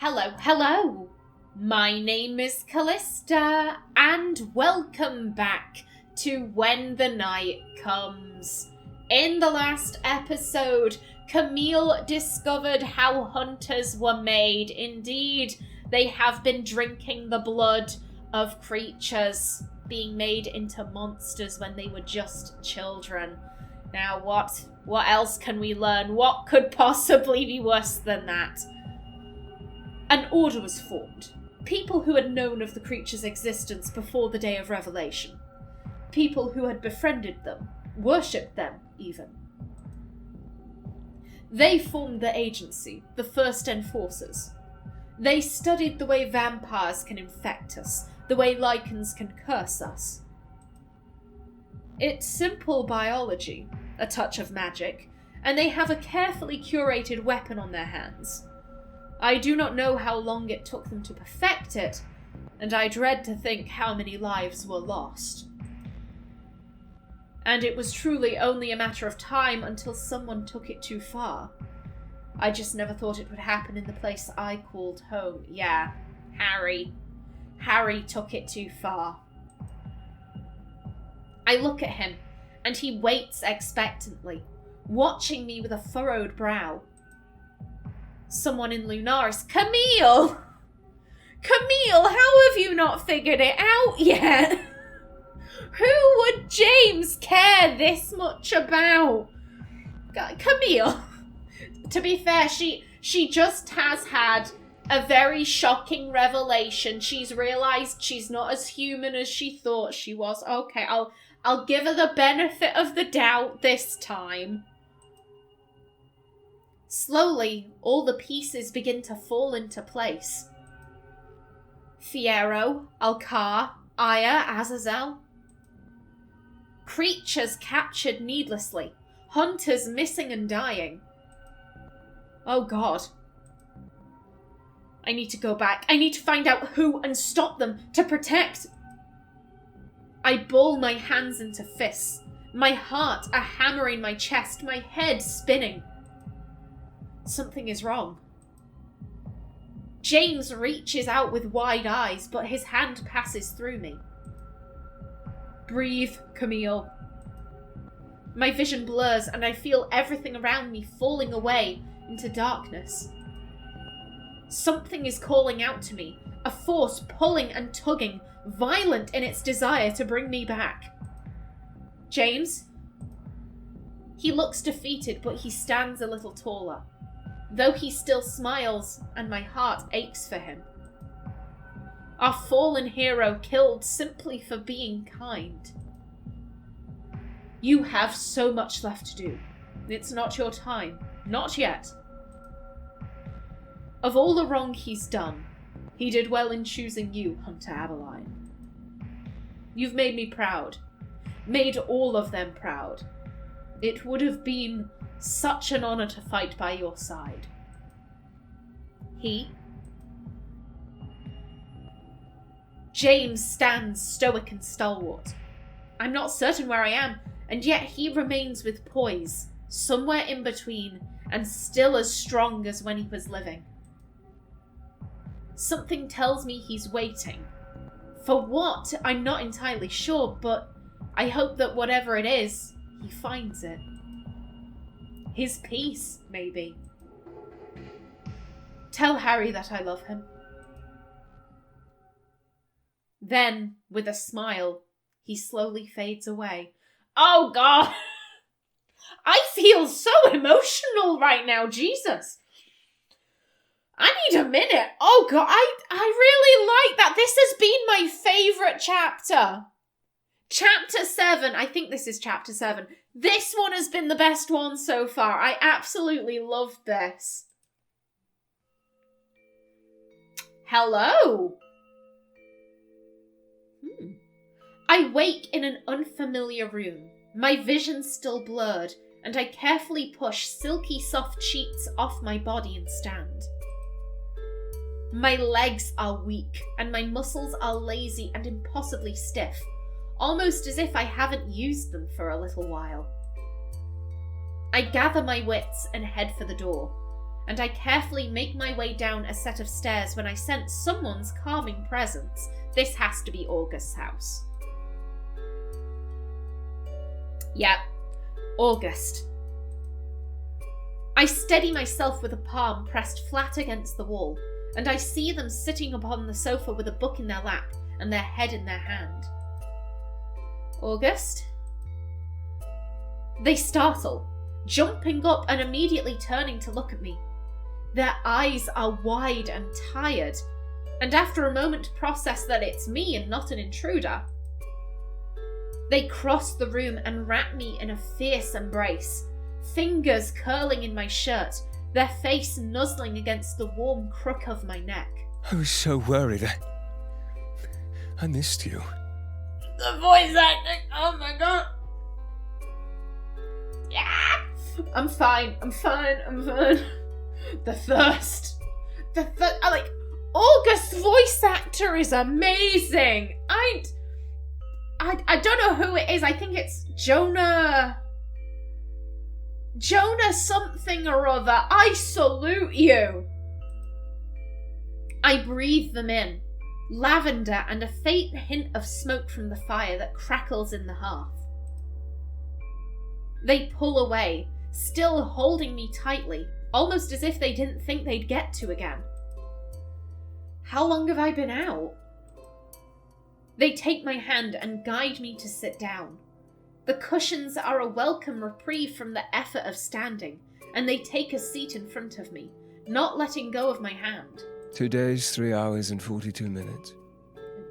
Hello. My name is Callista, and welcome back to When the Night Comes. In the last episode, Camille discovered how hunters were made. Indeed, they have been drinking the blood of creatures, being made into monsters when they were just children. Now, what else can we learn? What could possibly be worse than that? An order was formed. People who had known of the creatures' existence before the day of revelation. People who had befriended them, worshipped them, even. They formed the agency, the First Enforcers. They studied the way vampires can infect us, the way lichens can curse us. It's simple biology, a touch of magic, and they have a carefully curated weapon on their hands. I do not know how long it took them to perfect it, and I dread to think how many lives were lost. And it was truly only a matter of time until someone took it too far. I just never thought it would happen in the place I called home. Yeah, Harry. Harry took it too far. I look at him, and he waits expectantly, watching me with a furrowed brow. Someone in Lunaris. Camille, how have you not figured it out yet? Who would James care this much about? Camille. To be fair, she just has had a very shocking revelation. She's realised she's not as human as she thought she was. Okay, I'll give her the benefit of the doubt this time. Slowly, all the pieces begin to fall into place. Fiyero, Alcar, Aya, Azazel. Creatures captured needlessly. Hunters missing and dying. Oh God. I need to go back. I need to find out who and stop them to protect. I ball my hands into fists. My heart a hammer in my chest. My head spinning. Something is wrong. James reaches out with wide eyes, but his hand passes through me. Breathe, Camille. My vision blurs and I feel everything around me falling away into darkness. Something is calling out to me, a force pulling and tugging, violent in its desire to bring me back. James? He looks defeated, but he stands a little taller. Though he still smiles, and my heart aches for him. Our fallen hero killed simply for being kind. You have so much left to do. It's not your time. Not yet. Of all the wrong he's done, he did well in choosing you, Hunter Adeline. You've made me proud. Made all of them proud. It would have been such an honor to fight by your side. James stands stoic and stalwart. I'm not certain where I am, and yet he remains with poise, somewhere in between, and still as strong as when he was living. Something tells me he's waiting. For what? I'm not entirely sure, but I hope that whatever it is, he finds it. His peace, maybe. Tell Harry that I love him. Then, with a smile, he slowly fades away. Oh God! I feel so emotional right now, Jesus! I need a minute. Oh God, I really like that. This has been my favourite chapter. Chapter 7. I think this is chapter 7. This one has been the best one so far. I absolutely loved this. Hello. I wake in an unfamiliar room. My vision still blurred, and I carefully push silky soft sheets off my body and stand. My legs are weak, and my muscles are lazy and impossibly stiff, almost as if I haven't used them for a little while. I gather my wits and head for the door, and I carefully make my way down a set of stairs when I sense someone's calming presence. This has to be August's house. Yep, August. I steady myself with a palm pressed flat against the wall, and I see them sitting upon the sofa with a book in their lap and their head in their hand. August? They startle, jumping up and immediately turning to look at me. Their eyes are wide and tired, and after a moment to process that it's me and not an intruder, they cross the room and wrap me in a fierce embrace, fingers curling in my shirt, their face nuzzling against the warm crook of my neck. I was so worried. I missed you. The voice acting, oh my god. Yeah! I'm fine. The thirst. August's voice actor is amazing. I don't know who it is. I think it's Jonah something or other. I salute you. I breathe them in. Lavender and a faint hint of smoke from the fire that crackles in the hearth. They pull away, still holding me tightly, almost as if they didn't think they'd get to again. How long have I been out? They take my hand and guide me to sit down. The cushions are a welcome reprieve from the effort of standing, and they take a seat in front of me, not letting go of my hand. 2 days, 3 hours and 42 minutes.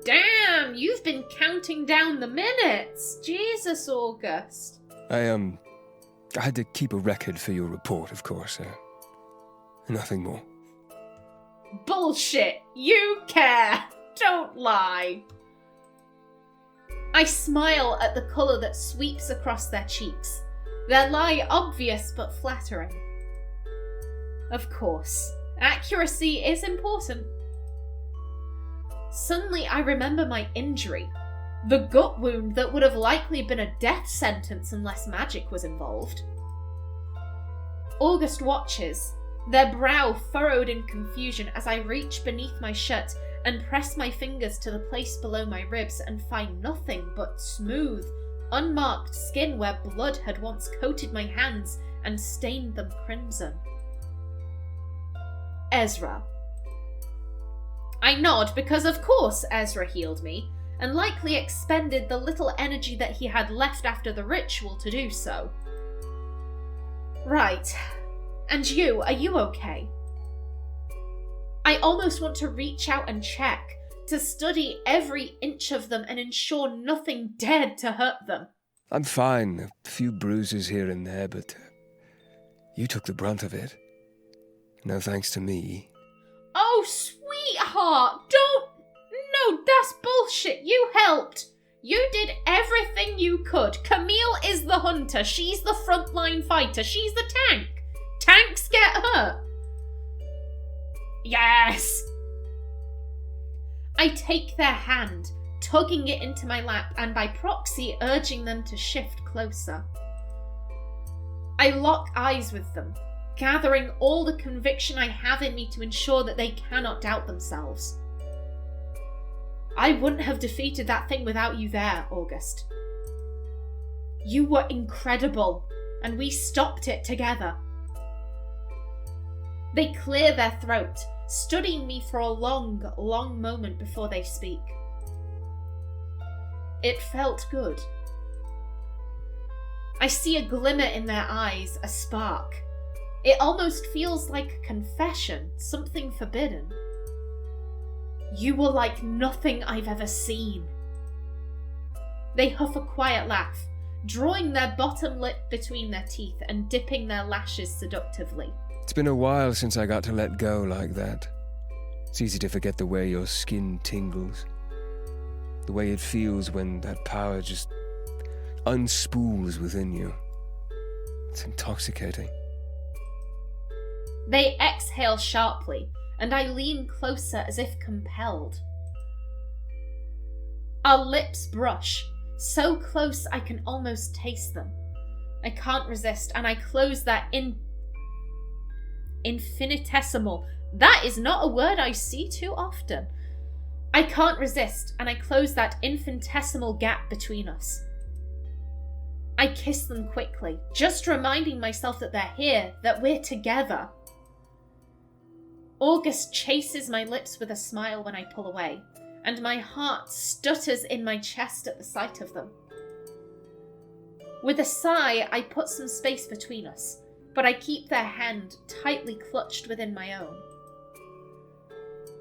Damn, you've been counting down the minutes. Jesus, August. I had to keep a record for your report, of course. Nothing more. Bullshit. You care. Don't lie. I smile at the colour that sweeps across their cheeks, their lie obvious but flattering. Of course, accuracy is important. Suddenly I remember my injury, the gut wound that would have likely been a death sentence unless magic was involved. August watches, their brow furrowed in confusion as I reach beneath my shirt and press my fingers to the place below my ribs and find nothing but smooth, unmarked skin where blood had once coated my hands and stained them crimson. Ezra. I nod because of course Ezra healed me, and likely expended the little energy that he had left after the ritual to do so. Right. And you, are you okay? I almost want to reach out and check, to study every inch of them and ensure nothing dared to hurt them. I'm fine. A few bruises here and there, but you took the brunt of it. No thanks to me. Oh, sweetheart, No, that's bullshit. You helped. You did everything you could. Camille is the hunter. She's the frontline fighter. She's the tank. Tanks get hurt. Yes. I take their hand, tugging it into my lap and by proxy urging them to shift closer. I lock eyes with them, gathering all the conviction I have in me to ensure that they cannot doubt themselves. I wouldn't have defeated that thing without you there, August. You were incredible, and we stopped it together. They clear their throat, studying me for a long, long moment before they speak. It felt good. I see a glimmer in their eyes, a spark. It almost feels like a confession, something forbidden. You were like nothing I've ever seen. They huff a quiet laugh, drawing their bottom lip between their teeth and dipping their lashes seductively. It's been a while since I got to let go like that. It's easy to forget the way your skin tingles. The way it feels when that power just unspools within you. It's intoxicating. They exhale sharply, and I lean closer as if compelled. Our lips brush, so close I can almost taste them. I can't resist, and I close that Infinitesimal. That is not a word I see too often. I can't resist, and I close that infinitesimal gap between us. I kiss them quickly, just reminding myself that they're here, that we're together. August chases my lips with a smile when I pull away, and my heart stutters in my chest at the sight of them. With a sigh, I put some space between us, but I keep their hand tightly clutched within my own.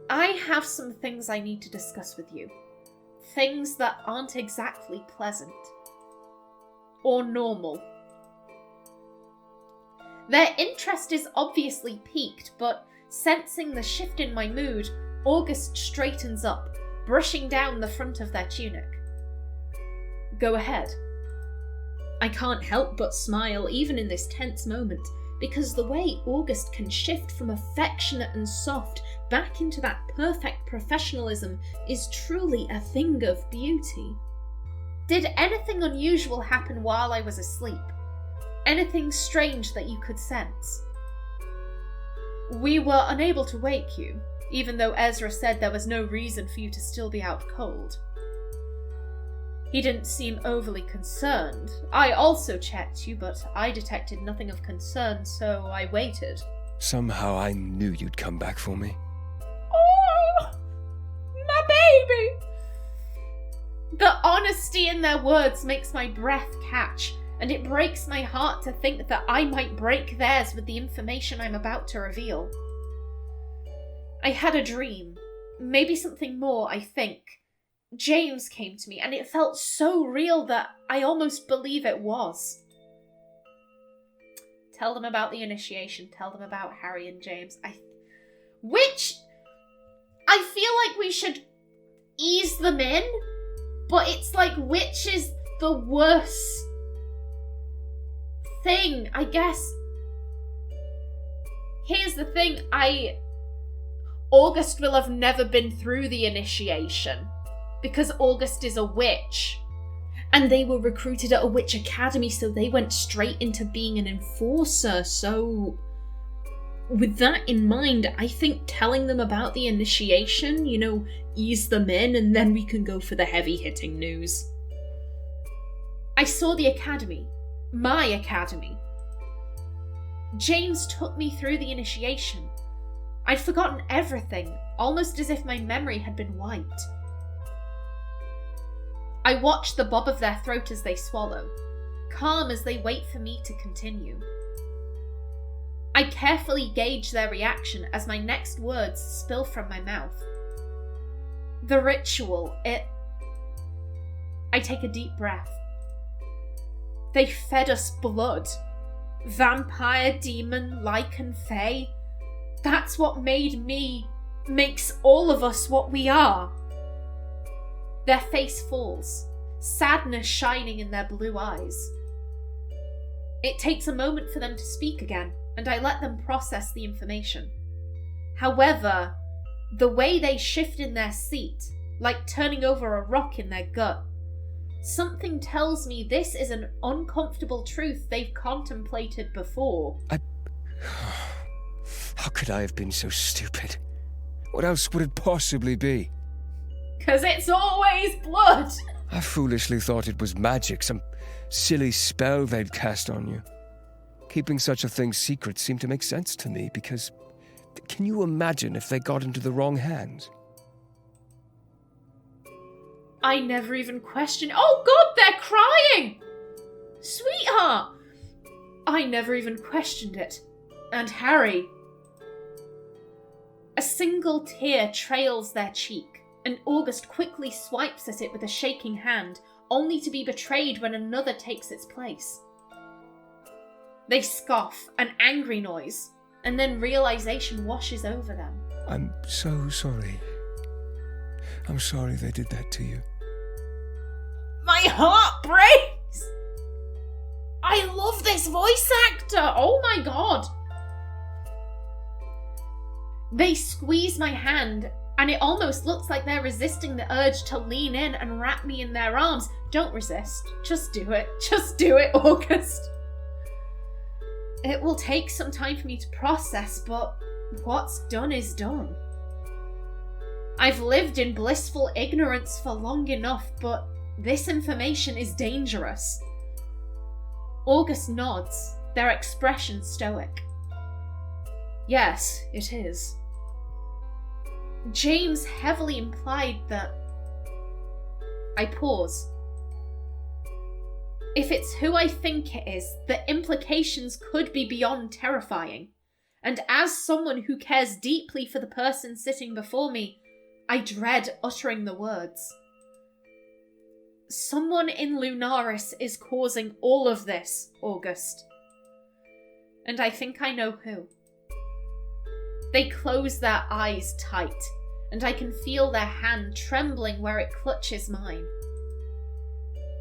I have some things I need to discuss with you. Things that aren't exactly pleasant. Or normal. Their interest is obviously piqued, but sensing the shift in my mood, August straightens up, brushing down the front of their tunic. Go ahead. I can't help but smile even in this tense moment, because the way August can shift from affectionate and soft back into that perfect professionalism is truly a thing of beauty. Did anything unusual happen while I was asleep? Anything strange that you could sense? We were unable to wake you, even though Ezra said there was no reason for you to still be out cold. He didn't seem overly concerned. I also checked you, but I detected nothing of concern, so I waited. Somehow I knew you'd come back for me. Oh, my baby! The honesty in their words makes my breath catch, and it breaks my heart to think that I might break theirs with the information I'm about to reveal. I had a dream. Maybe something more, I think. James came to me, and it felt so real that I almost believe it was. Tell them about the initiation. Tell them about Harry and James. I feel like we should ease them in, but it's like, which is the worst thing, I guess. Here's the thing, August will have never been through the initiation, because August is a witch. And they were recruited at a witch academy, so they went straight into being an enforcer. So, with that in mind, I think telling them about the initiation, ease them in, and then we can go for the heavy-hitting news. I saw the academy. My academy. James took me through the initiation. I'd forgotten everything, almost as if my memory had been wiped. I watch the bob of their throat as they swallow, calm as they wait for me to continue. I carefully gauge their reaction as my next words spill from my mouth. The ritual, I take a deep breath. They fed us blood. Vampire, demon, lichen, fae. That's what makes all of us what we are. Their face falls, sadness shining in their blue eyes. It takes a moment for them to speak again, and I let them process the information. However, the way they shift in their seat, like turning over a rock in their gut, something tells me this is an uncomfortable truth they've contemplated before. How could I have been so stupid? What else would it possibly be? 'Cause it's always blood! I foolishly thought it was magic, some silly spell they'd cast on you. Keeping such a thing secret seemed to make sense to me, because can you imagine if they got into the wrong hands? I never even questioned. Oh God, they're crying! Sweetheart! I never even questioned it. And Harry. A single tear trails their cheek, and August quickly swipes at it with a shaking hand, only to be betrayed when another takes its place. They scoff, an angry noise, and then realization washes over them. I'm so sorry. I'm sorry they did that to you. My heart breaks! I love this voice actor! Oh my God! They squeeze my hand, and it almost looks like they're resisting the urge to lean in and wrap me in their arms. Don't resist. Just do it. Just do it, August. It will take some time for me to process, but what's done is done. I've lived in blissful ignorance for long enough, but this information is dangerous. August nods, their expression stoic. Yes, it is. James heavily implied that... I pause. If it's who I think it is, the implications could be beyond terrifying. And as someone who cares deeply for the person sitting before me, I dread uttering the words. Someone in Lunaris is causing all of this, August. And I think I know who. They close their eyes tight, and I can feel their hand trembling where it clutches mine.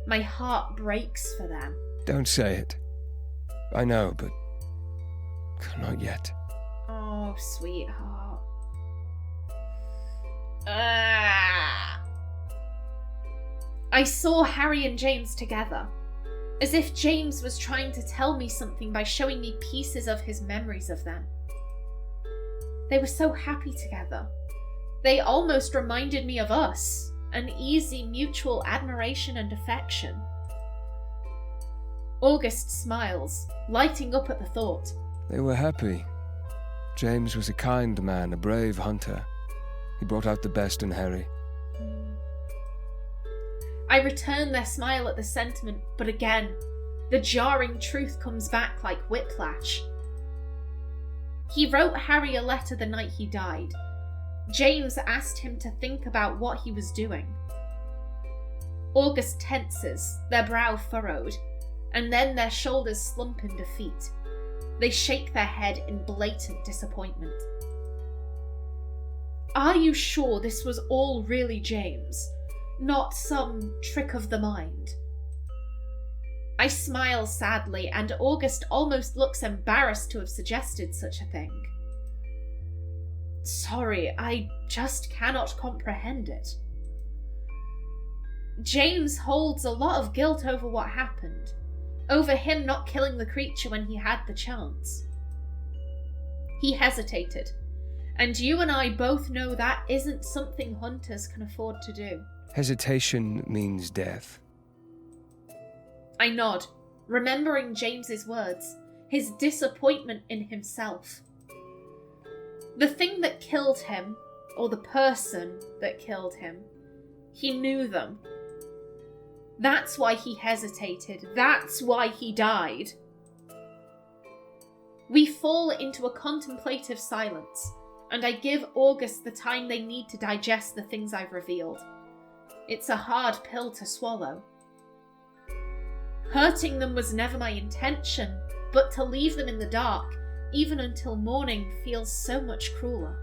My heart breaks for them. Don't say it. I know, but not yet. Oh, sweetheart. I saw Harry and James together, as if James was trying to tell me something by showing me pieces of his memories of them. They were so happy together. They almost reminded me of us, an easy mutual admiration and affection. August smiles, lighting up at the thought. They were happy. James was a kind man, a brave hunter. He brought out the best in Harry. I return their smile at the sentiment, but again, the jarring truth comes back like whiplash. He wrote Harry a letter the night he died. James asked him to think about what he was doing. August tenses, their brow furrowed, and then their shoulders slump in defeat. They shake their head in blatant disappointment. Are you sure this was all really James? Not some trick of the mind? I smile sadly, and August almost looks embarrassed to have suggested such a thing. Sorry, I just cannot comprehend it. James holds a lot of guilt over what happened, over him not killing the creature when he had the chance. He hesitated, and you and I both know that isn't something hunters can afford to do. Hesitation means death. I nod, remembering James's words, his disappointment in himself. The thing that killed him, or the person that killed him, he knew them. That's why he hesitated. That's why he died. We fall into a contemplative silence, and I give August the time they need to digest the things I've revealed. It's a hard pill to swallow. Hurting them was never my intention, but to leave them in the dark, even until morning, feels so much crueler.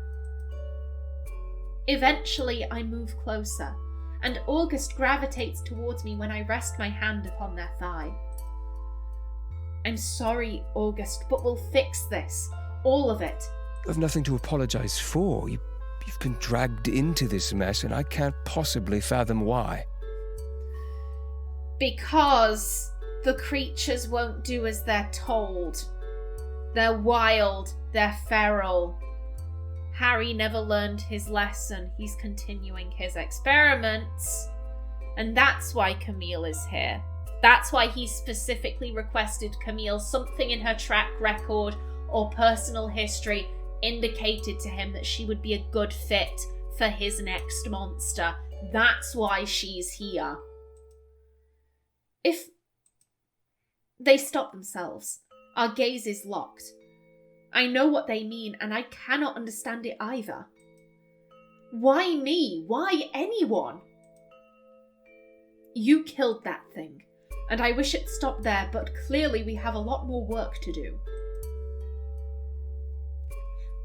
Eventually, I move closer, and August gravitates towards me when I rest my hand upon their thigh. I'm sorry, August, but we'll fix this. All of it. I've nothing to apologize for. You've been dragged into this mess, and I can't possibly fathom why. Because the creatures won't do as they're told. They're wild, they're feral. Harry never learned his lesson. He's continuing his experiments. And that's why Camille is here. That's why he specifically requested Camille something in her track record or personal history indicated to him that she would be a good fit for his next monster. That's why she's here. If they stop themselves, our gaze is locked. I know what they mean, and I cannot understand it either. Why me? Why anyone? You killed that thing, and I wish it stopped there, but clearly we have a lot more work to do.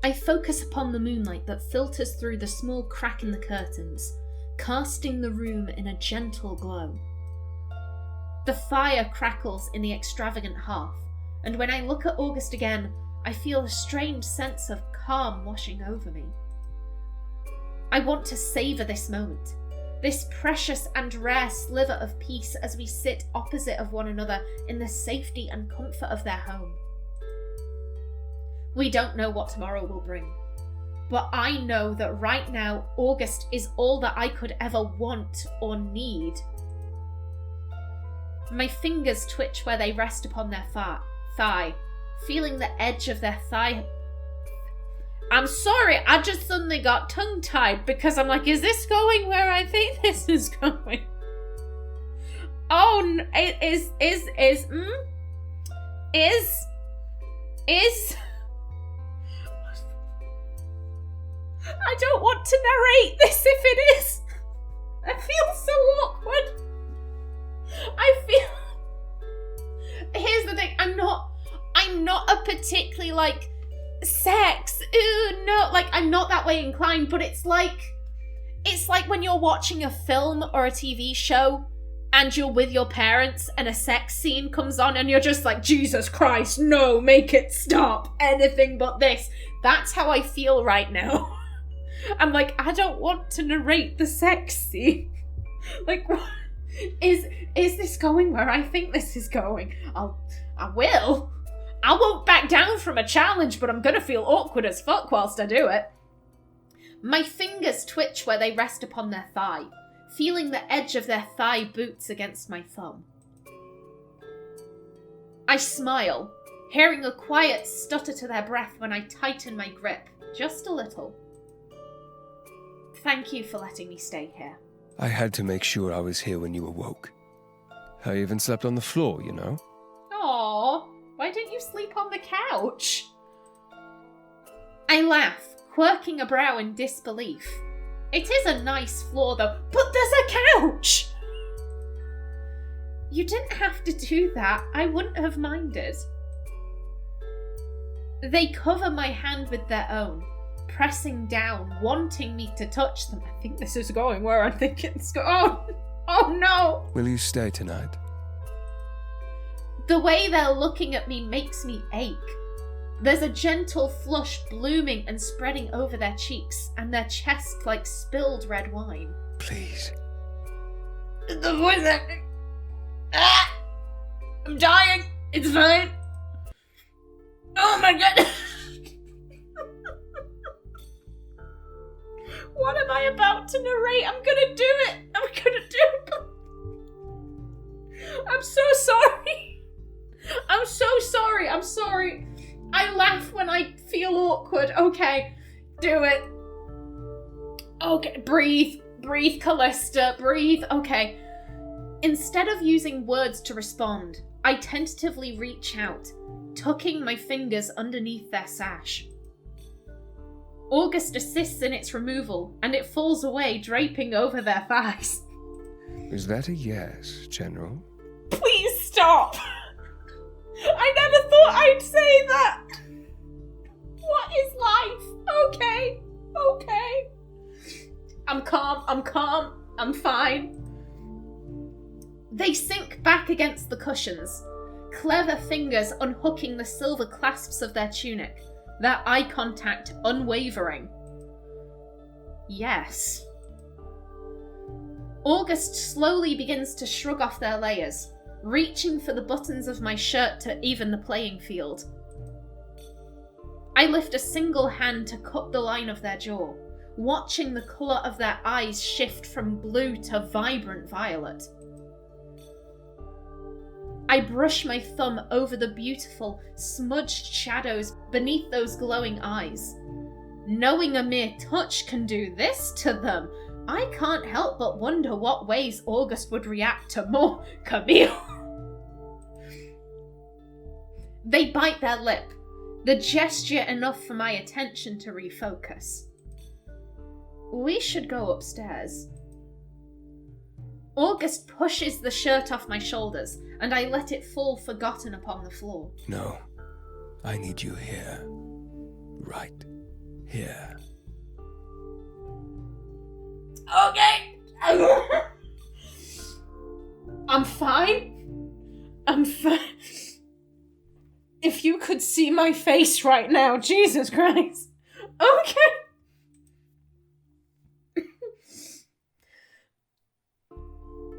I focus upon the moonlight that filters through the small crack in the curtains, casting the room in a gentle glow. The fire crackles in the extravagant hearth, and when I look at August again, I feel a strange sense of calm washing over me. I want to savour this moment, this precious and rare sliver of peace as we sit opposite of one another in the safety and comfort of their home. We don't know what tomorrow will bring. But I know that right now, August is all that I could ever want or need. My fingers twitch where they rest upon their thigh, feeling the edge of their thigh. I'm sorry, I just suddenly got tongue-tied because I'm like, is this going where I think this is going? Oh, is. I don't want to narrate this if it is. I feel so awkward. Here's the thing, I'm not a particularly, like, sex, ooh, no, like, I'm not that way inclined, but it's like when you're watching a film or a TV show and you're with your parents and a sex scene comes on and you're just like, Jesus Christ, no, make it stop, anything but this. That's how I feel right now. I'm like, I don't want to narrate the sex scene. Like, what? Is this going where I think this is going? I will. I won't back down from a challenge, but I'm gonna feel awkward as fuck whilst I do it. My fingers twitch where they rest upon their thigh, feeling the edge of their thigh boots against my thumb. I smile, hearing a quiet stutter to their breath when I tighten my grip, just a little. Thank you for letting me stay here. I had to make sure I was here when you awoke. I even slept on the floor, you know? Aww, why didn't you sleep on the couch? I laugh, quirking a brow in disbelief. It is a nice floor though, but there's a couch! You didn't have to do that, I wouldn't have minded. They cover my hand with their own, pressing down, wanting me to touch them. I think this is going where I think it's going. Oh no! Will you stay tonight? The way they're looking at me makes me ache. There's a gentle flush blooming and spreading over their cheeks and their chest like spilled red wine. Please. The voice acting. Ah! I'm dying. It's fine. Oh my god. What am I about to narrate? I'm gonna do it. I'm so sorry. I'm sorry. I laugh when I feel awkward. Okay, do it. Okay, breathe, Callista, breathe. Okay. Instead of using words to respond, I tentatively reach out, tucking my fingers underneath their sash. August assists in its removal, and it falls away, draping over their thighs. Is that a yes, General? Please stop! I never thought I'd say that! What is life? Okay. I'm calm, I'm fine. They sink back against the cushions, clever fingers unhooking the silver clasps of their tunic, their eye contact unwavering. Yes. August slowly begins to shrug off their layers, reaching for the buttons of my shirt to even the playing field. I lift a single hand to cut the line of their jaw, watching the colour of their eyes shift from blue to vibrant violet. I brush my thumb over the beautiful, smudged shadows beneath those glowing eyes. Knowing a mere touch can do this to them, I can't help but wonder what ways August would react to more Camille. They bite their lip, the gesture enough for my attention to refocus. We should go upstairs. August pushes the shirt off my shoulders, and I let it fall forgotten upon the floor. No, I need you here. Right here. Okay. I'm fine. If you could see my face right now, Jesus Christ. Okay.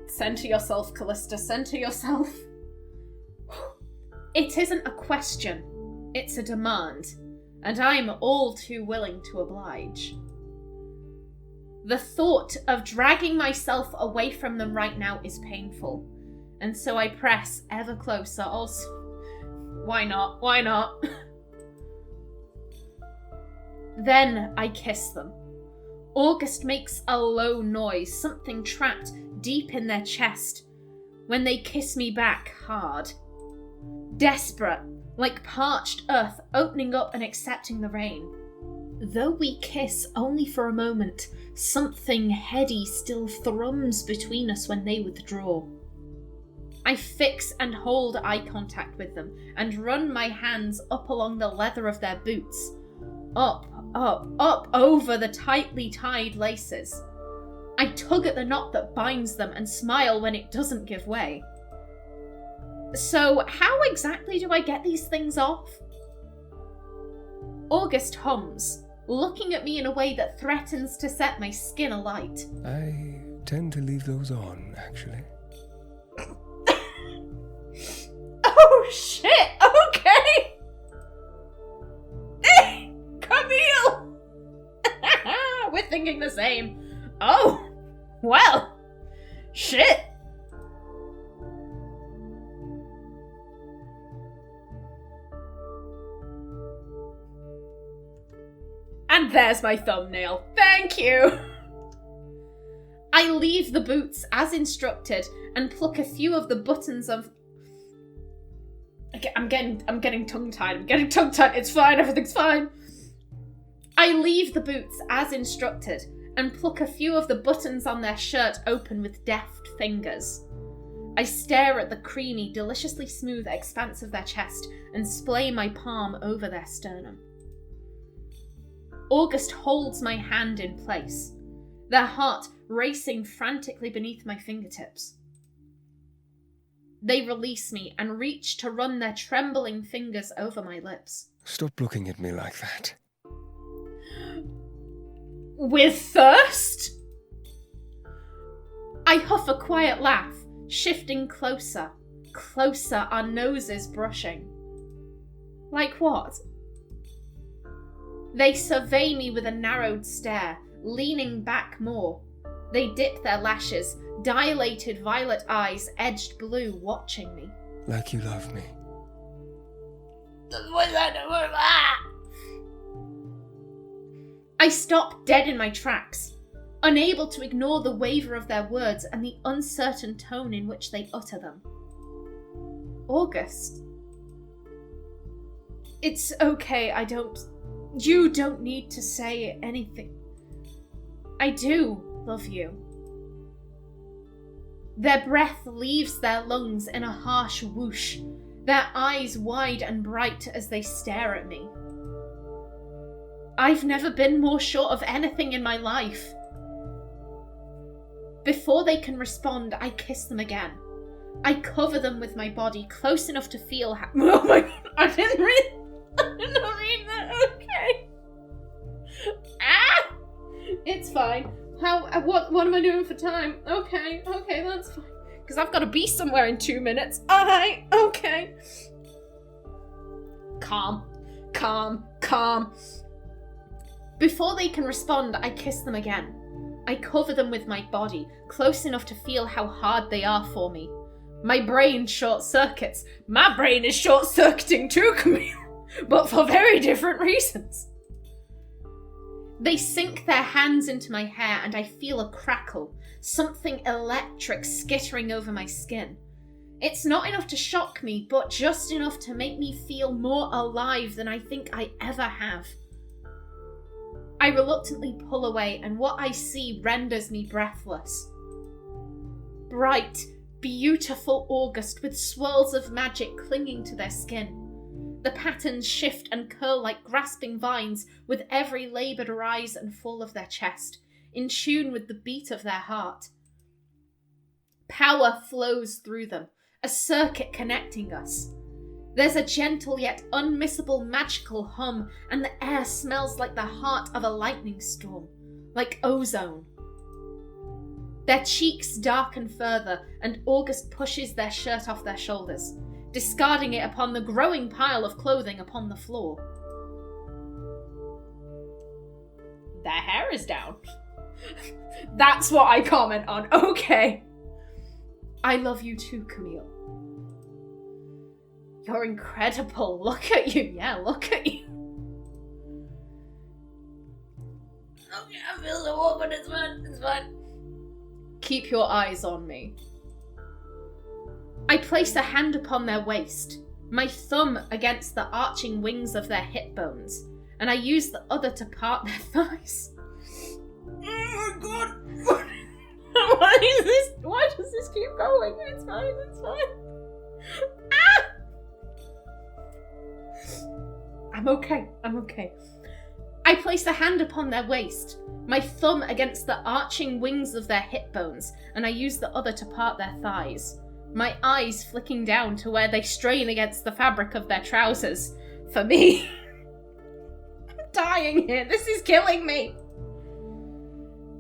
Center yourself, Callista. Center yourself. It isn't a question. It's a demand. and I'm all too willing to oblige. The thought of dragging myself away from them right now is painful, and so I press ever closer. Also, why not? Why not? Then I kiss them. August makes a low noise, something trapped deep in their chest, when they kiss me back hard. Desperate, like parched earth opening up and accepting the rain. Though we kiss only for a moment, something heady still thrums between us when they withdraw. I fix and hold eye contact with them and run my hands up along the leather of their boots, up over the tightly tied laces. I tug at the knot that binds them and smile when it doesn't give way. So how exactly do I get these things off? August hums, looking at me in a way that threatens to set my skin alight. I tend to leave those on, actually. Oh shit, okay! Camille! We're thinking the same. Oh, well, shit. And there's my thumbnail. Thank you. I leave the boots as instructed and pluck a few of the buttons of... I'm getting tongue-tied. It's fine. Everything's fine. I leave the boots as instructed and pluck a few of the buttons on their shirt open with deft fingers. I stare at the creamy, deliciously smooth expanse of their chest and splay my palm over their sternum. August holds my hand in place, their heart racing frantically beneath my fingertips. They release me and reach to run their trembling fingers over my lips. Stop looking at me like that. With thirst? I huff a quiet laugh, shifting closer, our noses brushing. Like what? They survey me with a narrowed stare, leaning back more. They dip their lashes, dilated violet eyes edged blue, watching me. Like you love me. I stop dead in my tracks, unable to ignore the waver of their words and the uncertain tone in which they utter them. August. It's okay, you don't need to say anything. I do love you. Their breath leaves their lungs in a harsh whoosh, their eyes wide and bright as they stare at me. I've never been more sure of anything in my life. Before they can respond, I kiss them again. I cover them with my body, close enough to feel oh my god, I didn't read that, okay. Ah! It's fine. What am I doing for time? Okay, that's fine. Because I've got to be somewhere in 2 minutes. Alright, okay. Calm. Before they can respond, I kiss them again. I cover them with my body, close enough to feel how hard they are for me. My brain short-circuits. My brain is short-circuiting too, Camille, but for very different reasons. They sink their hands into my hair and I feel a crackle, something electric skittering over my skin. It's not enough to shock me, but just enough to make me feel more alive than I think I ever have. I reluctantly pull away and what I see renders me breathless. Bright, beautiful August with swirls of magic clinging to their skin. The patterns shift and curl like grasping vines with every laboured rise and fall of their chest, in tune with the beat of their heart. Power flows through them, a circuit connecting us. There's a gentle yet unmissable magical hum, and the air smells like the heart of a lightning storm, like ozone. Their cheeks darken further, and August pushes their shirt off their shoulders, discarding it upon the growing pile of clothing upon the floor. their hair is down. That's what I comment on. Okay. I love you too, Camille. You're incredible. Look at you. Yeah, look at you. Okay, I feel so warm, but it's fun. It's fun. Keep your eyes on me. I place a hand upon their waist, my thumb against the arching wings of their hip bones, and I use the other to part their thighs. Oh my god! What is this? Why does this keep going? It's fine, it's fine. Ah! I'm okay. I place a hand upon their waist, my thumb against the arching wings of their hip bones, and I use the other to part their thighs, my eyes flicking down to where they strain against the fabric of their trousers. For me. I'm dying here. This is killing me.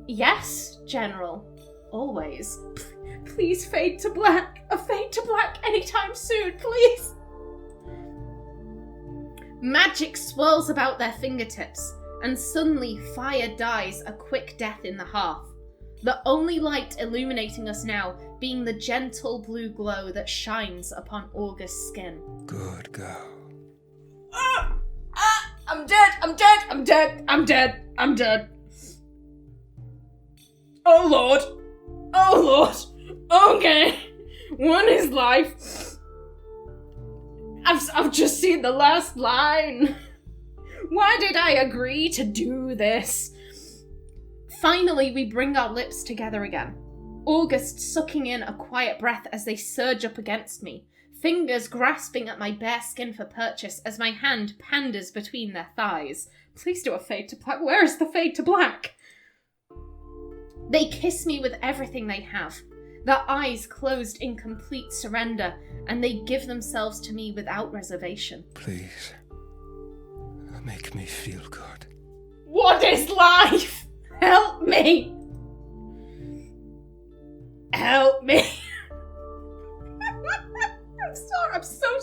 Yes, General. Always. Please fade to black. A fade to black anytime soon, please. Magic swirls about their fingertips, and suddenly fire dies a quick death in the hearth. The only light illuminating us now being the gentle blue glow that shines upon August's skin. Good girl. I'm dead. Oh Lord. Okay. One is life. I've just seen the last line. Why did I agree to do this? Finally, we bring our lips together again. August sucking in a quiet breath as they surge up against me, fingers grasping at my bare skin for purchase as my hand panders between their thighs. Please do a fade to black. Where is the fade to black? They kiss me with everything they have, their eyes closed in complete surrender, and they give themselves to me without reservation. Please, make me feel good. What is life? Help me! Help me! I'm so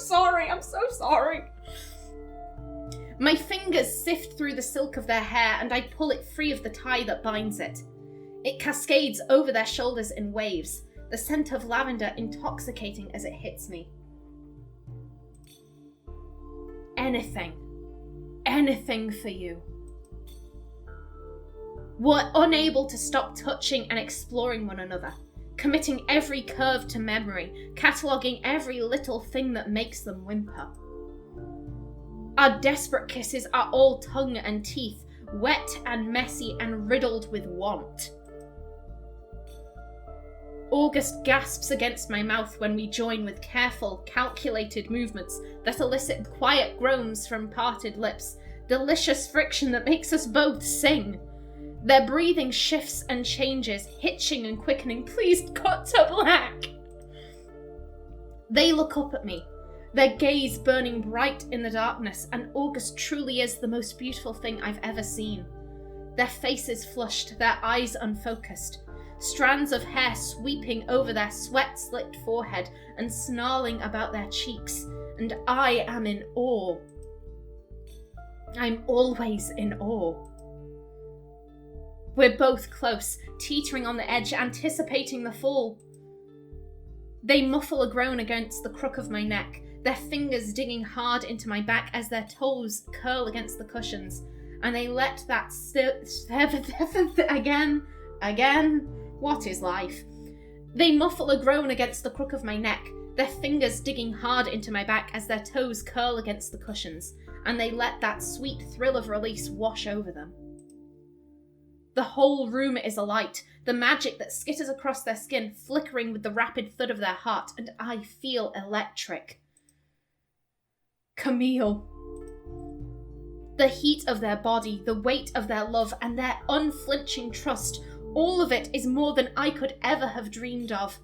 sorry. My fingers sift through the silk of their hair and I pull it free of the tie that binds it. It cascades over their shoulders in waves, the scent of lavender intoxicating as it hits me. Anything for you. We're unable to stop touching and exploring one another, committing every curve to memory, cataloguing every little thing that makes them whimper. Our desperate kisses are all tongue and teeth, wet and messy and riddled with want. August gasps against my mouth when we join with careful, calculated movements that elicit quiet groans from parted lips, delicious friction that makes us both sing. Their breathing shifts and changes, hitching and quickening. Please cut to black. They look up at me, their gaze burning bright in the darkness, and August truly is the most beautiful thing I've ever seen. Their faces flushed, their eyes unfocused, strands of hair sweeping over their sweat-slicked forehead and snarling about their cheeks, and I am in awe. I'm always in awe. We're both close, teetering on the edge, anticipating the fall. They muffle a groan against the crook of my neck, their fingers digging hard into my back as their toes curl against the cushions, and they let that again. What is life? They muffle a groan against the crook of my neck, their fingers digging hard into my back as their toes curl against the cushions, and they let that sweet thrill of release wash over them. The whole room is alight, the magic that skitters across their skin flickering with the rapid thud of their heart, and I feel electric. Camille. The heat of their body, the weight of their love, and their unflinching trust, all of it is more than I could ever have dreamed of.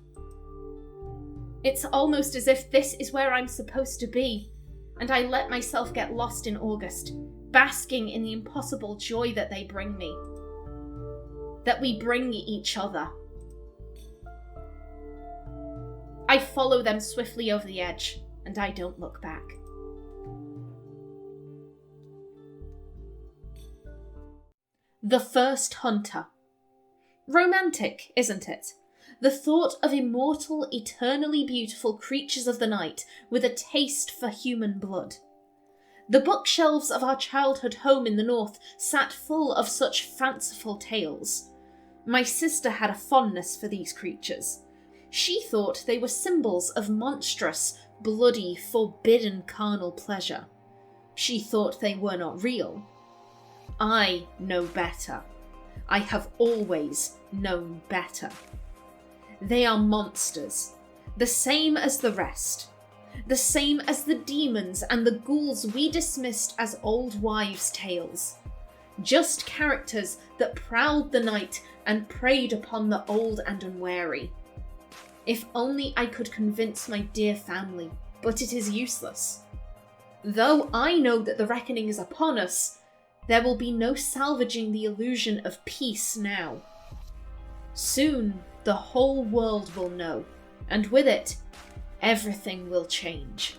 It's almost as if this is where I'm supposed to be, and I let myself get lost in August, basking in the impossible joy that they bring me. That we bring each other. I follow them swiftly over the edge, and I don't look back. The First Hunter. Romantic, isn't it? The thought of immortal, eternally beautiful creatures of the night with a taste for human blood. The bookshelves of our childhood home in the north sat full of such fanciful tales. My sister had a fondness for these creatures. She thought they were symbols of monstrous, bloody, forbidden carnal pleasure. She thought they were not real. I know better. I have always known better. They are monsters, the same as the rest, the same as the demons and the ghouls we dismissed as old wives' tales. Just characters that prowled the night and preyed upon the old and unwary. If only I could convince my dear family, but it is useless. Though I know that the reckoning is upon us, there will be no salvaging the illusion of peace now. Soon the whole world will know, and with it, everything will change.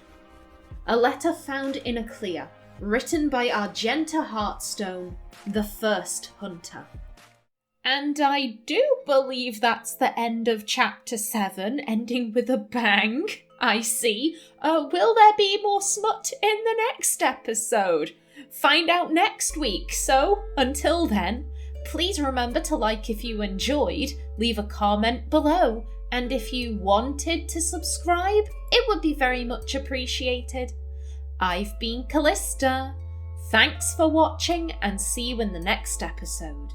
A letter found in a clear, written by Argenta Heartstone, the First Hunter. And I do believe that's the end of chapter 7, ending with a bang, I see. Will there be more smut in the next episode? Find out next week, so until then, please remember to like if you enjoyed, leave a comment below, and if you wanted to subscribe, it would be very much appreciated. I've been Callista. Thanks for watching, and see you in the next episode.